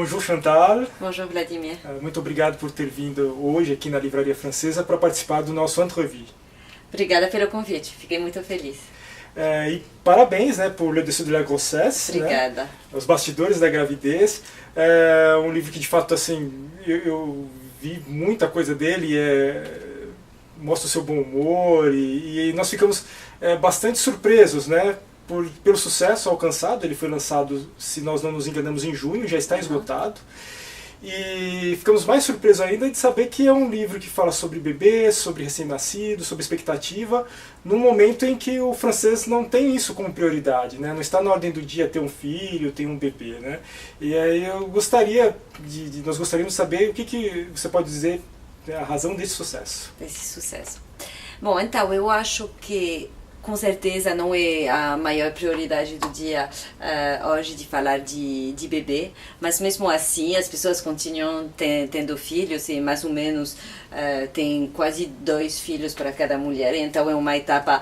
Bonjour Chantal. Bonjour Vladimir. Muito obrigado por ter vindo hoje aqui na Livraria Francesa para participar do nosso entrevue. Obrigada pelo convite, fiquei muito feliz. E parabéns, né, por Le Dessous de la Grossesse. Obrigada. Né, Os Bastidores da Gravidez. É um livro que de fato assim, eu vi muita coisa dele, mostra o seu bom humor e nós ficamos bastante surpresos, né, pelo sucesso alcançado. Ele foi lançado, se nós não nos enganamos, em junho, já está esgotado. E ficamos mais surpresos ainda de saber que é um livro que fala sobre bebês, sobre recém-nascido, sobre expectativa, num momento em que o francês não tem isso como prioridade, né? Não está na ordem do dia ter um filho, ter um bebê, né? E aí nós gostaríamos de saber o que você pode dizer a razão desse sucesso. Bom, então eu acho que com certeza não é a maior prioridade do dia hoje de falar de bebê, mas mesmo assim as pessoas continuam tendo filhos e mais ou menos tem quase 2 filhos para cada mulher, então é uma etapa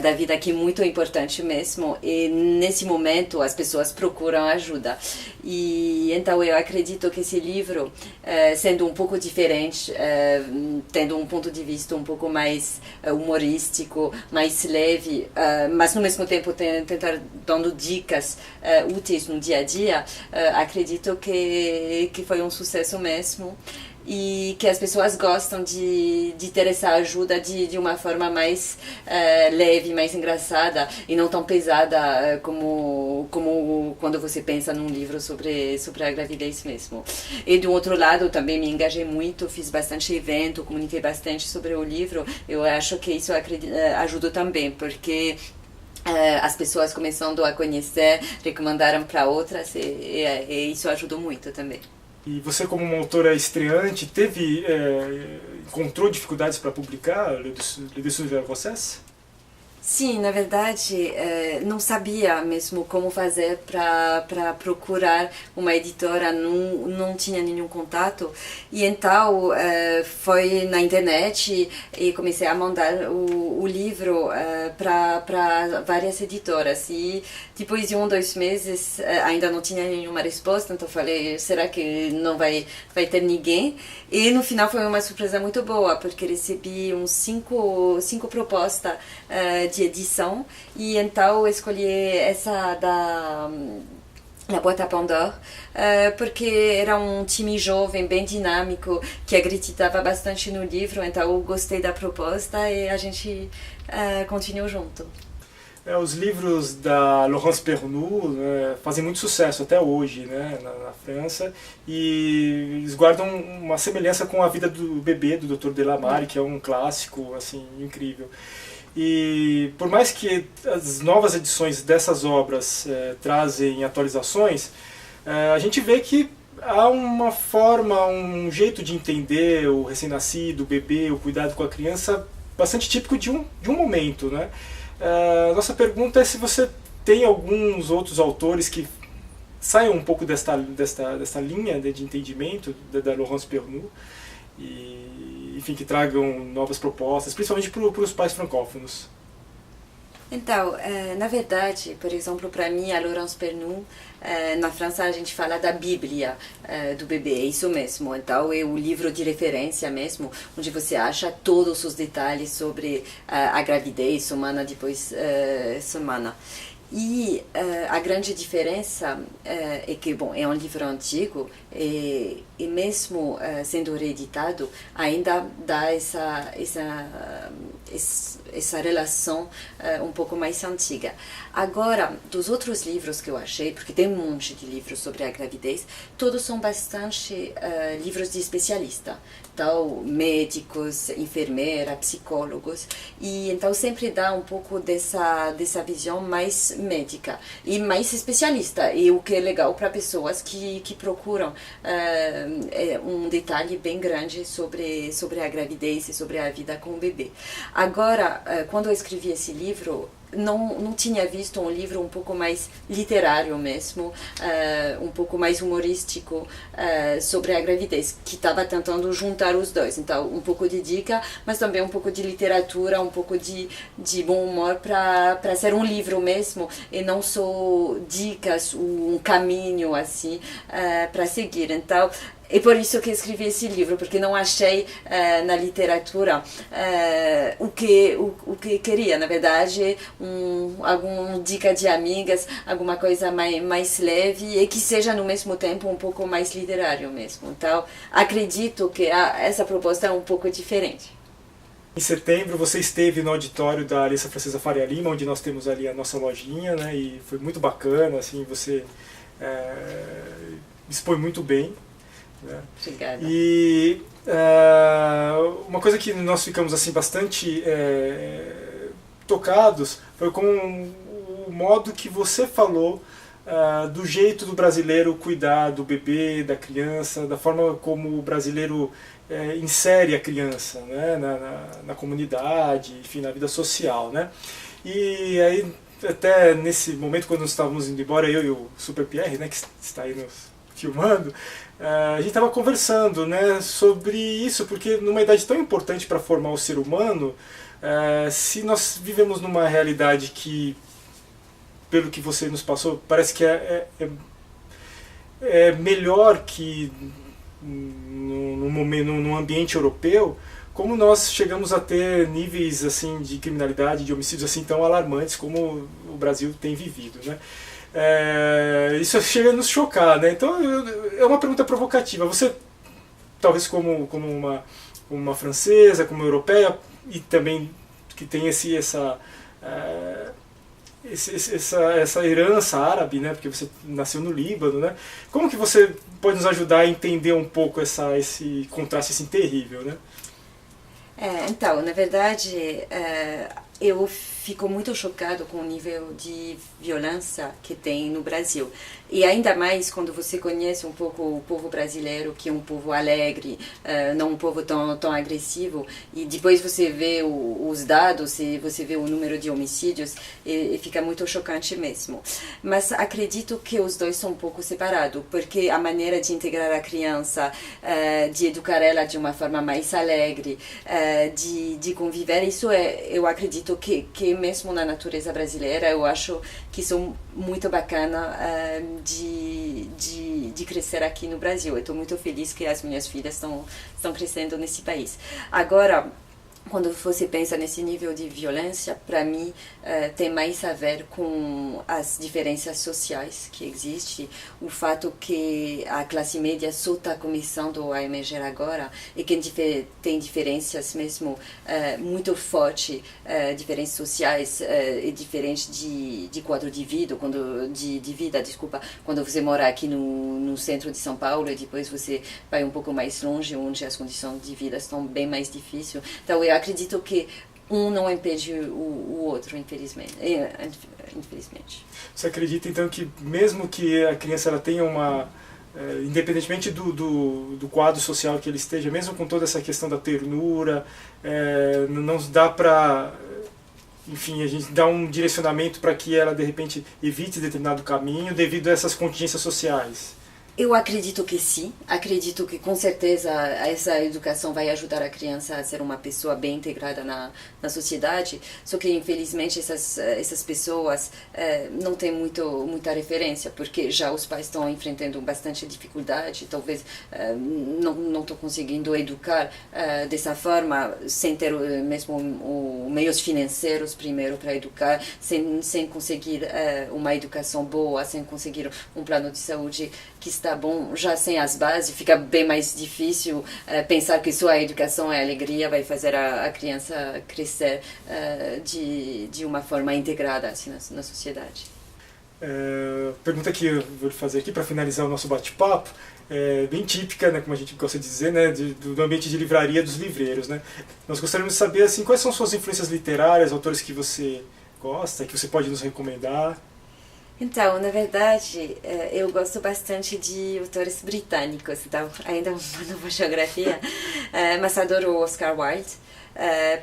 da vida que é muito importante mesmo, e nesse momento as pessoas procuram ajuda. E então eu acredito que esse livro, sendo um pouco diferente, tendo um ponto de vista um pouco mais humorístico, mais leve, mas no mesmo tempo tentar dando dicas úteis no dia a dia, acredito que foi um sucesso mesmo. E que as pessoas gostam de ter essa ajuda de uma forma mais leve, mais engraçada e não tão pesada como quando você pensa num livro sobre a gravidez mesmo. E do outro lado também me engajei muito, fiz bastante evento, comuniquei bastante sobre o livro. Eu acho que isso ajudou também, porque as pessoas começando a conhecer, recomendaram para outras e isso ajudou muito também. E você, como uma autora estreante, encontrou dificuldades para publicar Le Dessous de la Grossesse? Sim, na verdade, não sabia mesmo como fazer para procurar uma editora, não tinha nenhum contato. E então foi na internet e comecei a mandar o livro para várias editoras. E depois de 2 meses ainda não tinha nenhuma resposta, então falei, será que não vai ter ninguém? E no final foi uma surpresa muito boa, porque recebi uns 5 propostas de edição, e então escolhi essa da Boîte à Pandore, porque era um time jovem, bem dinâmico, que acreditava bastante no livro, então eu gostei da proposta e a gente continuou junto. Os livros da Laurence Pernoud fazem muito sucesso até hoje, né, na França, e eles guardam uma semelhança com A Vida do Bebê, do Dr. Delamarre, que é um clássico assim, incrível. E por mais que as novas edições dessas obras trazem atualizações, a gente vê que há uma forma, um jeito de entender o recém-nascido, o bebê, o cuidado com a criança bastante típico de um momento, né? Nossa pergunta é se você tem alguns outros autores que saiam um pouco desta linha de entendimento da Laurence Pernoud e, enfim, que tragam novas propostas, principalmente para os pais francófonos. Então, na verdade, por exemplo, para mim, a Laurence Pernoud, na França a gente fala da Bíblia do bebê, é isso mesmo. Então, é o livro de referência mesmo, onde você acha todos os detalhes sobre a gravidez, semana depois semana. E a grande diferença é que, bom, é um livro antigo e mesmo sendo reeditado, ainda dá essa relação um pouco mais antiga. Agora, dos outros livros que eu achei, porque tem um monte de livros sobre a gravidez, todos são bastante livros de especialista. Então, médicos, enfermeira, psicólogos, e então sempre dá um pouco dessa visão mais médica e mais especialista, e o que é legal para pessoas que procuram um detalhe bem grande sobre a gravidez e sobre a vida com o bebê. Agora, quando eu escrevi esse livro, não tinha visto um livro um pouco mais literário mesmo, um pouco mais humorístico sobre a gravidez, que estava tentando juntar os dois. Então, um pouco de dica, mas também um pouco de literatura, um pouco de bom humor para ser um livro mesmo, e não só dicas, um caminho assim para seguir. Então, é por isso que escrevi esse livro, porque não achei na literatura o que queria. Na verdade, alguma dica de amigas, alguma coisa mais leve e que seja no mesmo tempo um pouco mais literário mesmo. Então, acredito que essa proposta é um pouco diferente. Em setembro você esteve no auditório da Aliança Francesa Faria Lima, onde nós temos ali a nossa lojinha, né? E foi muito bacana, assim, você expõe muito bem. Né? Obrigada. E uma coisa que nós ficamos assim bastante tocados foi com o modo que você falou do jeito do brasileiro cuidar do bebê, da criança, da forma como o brasileiro insere a criança, né? na comunidade, enfim, na vida social. Né? E aí, até nesse momento, quando nós estávamos indo embora, eu e o Super Pierre, né, que está aí nos filmando, a gente estava conversando, né, sobre isso, porque numa idade tão importante para formar o ser humano, se nós vivemos numa realidade que, pelo que você nos passou, parece que é melhor que num ambiente europeu, como nós chegamos a ter níveis assim de criminalidade, de homicídios assim tão alarmantes como o Brasil tem vivido, né? Isso chega a nos chocar, né? Então é uma pergunta provocativa. Você, talvez como uma francesa, como uma europeia, e também que tem essa herança árabe, né? Porque você nasceu no Líbano, né? Como que você pode nos ajudar a entender um pouco esse contraste assim terrível, né? Então, na verdade, eu fico muito chocado com o nível de violência que tem no Brasil. E ainda mais quando você conhece um pouco o povo brasileiro, que é um povo alegre, não um povo tão agressivo, e depois você vê os dados, e você vê o número de homicídios, e fica muito chocante mesmo. Mas acredito que os dois são um pouco separados, porque a maneira de integrar a criança, de educar ela de uma forma mais alegre, de conviver, isso eu acredito que mesmo na natureza brasileira, eu acho que isso é muito bacana de crescer aqui no Brasil. Eu estou muito feliz que as minhas filhas estão crescendo nesse país. Agora, quando você pensa nesse nível de violência, para mim tem mais a ver com as diferenças sociais que existem, o fato que a classe média só está começando a emergir agora e que tem diferenças mesmo muito fortes, diferenças sociais e diferentes de quadro de vida, quando você mora aqui no centro de São Paulo e depois você vai um pouco mais longe, onde as condições de vida estão bem mais difíceis. Então, eu acredito que não impede o outro, infelizmente. Você acredita, então, que mesmo que a criança ela tenha independentemente do quadro social que ele esteja, mesmo com toda essa questão da ternura, não dá para, enfim, a gente dá um direcionamento para que ela, de repente, evite determinado caminho devido a essas contingências sociais? Eu acredito que sim, acredito que com certeza essa educação vai ajudar a criança a ser uma pessoa bem integrada na sociedade, só que infelizmente essas pessoas não têm muita referência, porque já os pais estão enfrentando bastante dificuldade, talvez não estão conseguindo educar dessa forma, sem ter mesmo meios financeiros primeiro para educar, sem conseguir uma educação boa, sem conseguir um plano de saúde que está bom, já sem as bases, fica bem mais difícil pensar que só a educação e a alegria vai fazer a criança crescer de uma forma integrada assim, na sociedade. Pergunta que eu vou fazer aqui para finalizar o nosso bate-papo, bem típica, né, como a gente gosta de dizer, né, do ambiente de livraria dos livreiros. Né? Nós gostaríamos de saber assim, quais são suas influências literárias, autores que você gosta, que você pode nos recomendar. Então, na verdade, eu gosto bastante de autores britânicos, então ainda uma nova geografia, mas adoro o Oscar Wilde.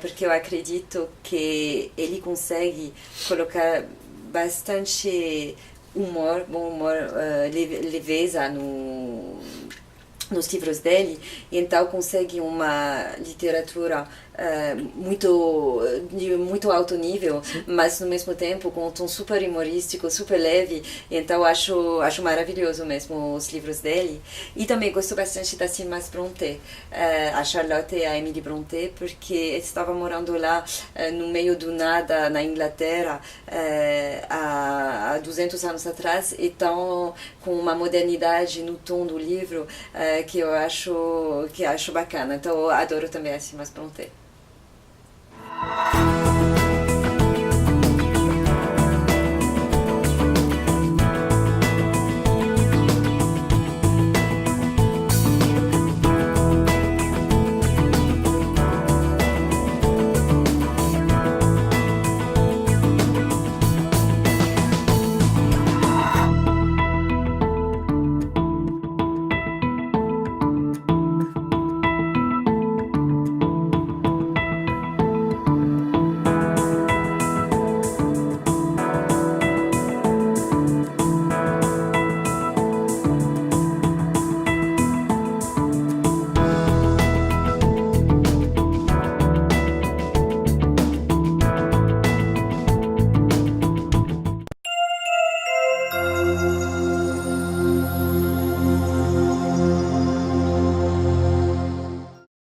porque eu acredito que ele consegue colocar bastante humor, bom humor, leveza nos livros dele, e então consegue uma literatura muito alto nível, mas no mesmo tempo com um tom super humorístico, super leve, e então acho maravilhoso mesmo os livros dele. E também gosto bastante das irmãs Brontë, a Charlotte e a Emily Brontë, porque estava morando lá no meio do nada na Inglaterra há 200 anos atrás, então com uma modernidade no tom do livro que eu acho bacana. Então eu adoro também as irmãs Brontë.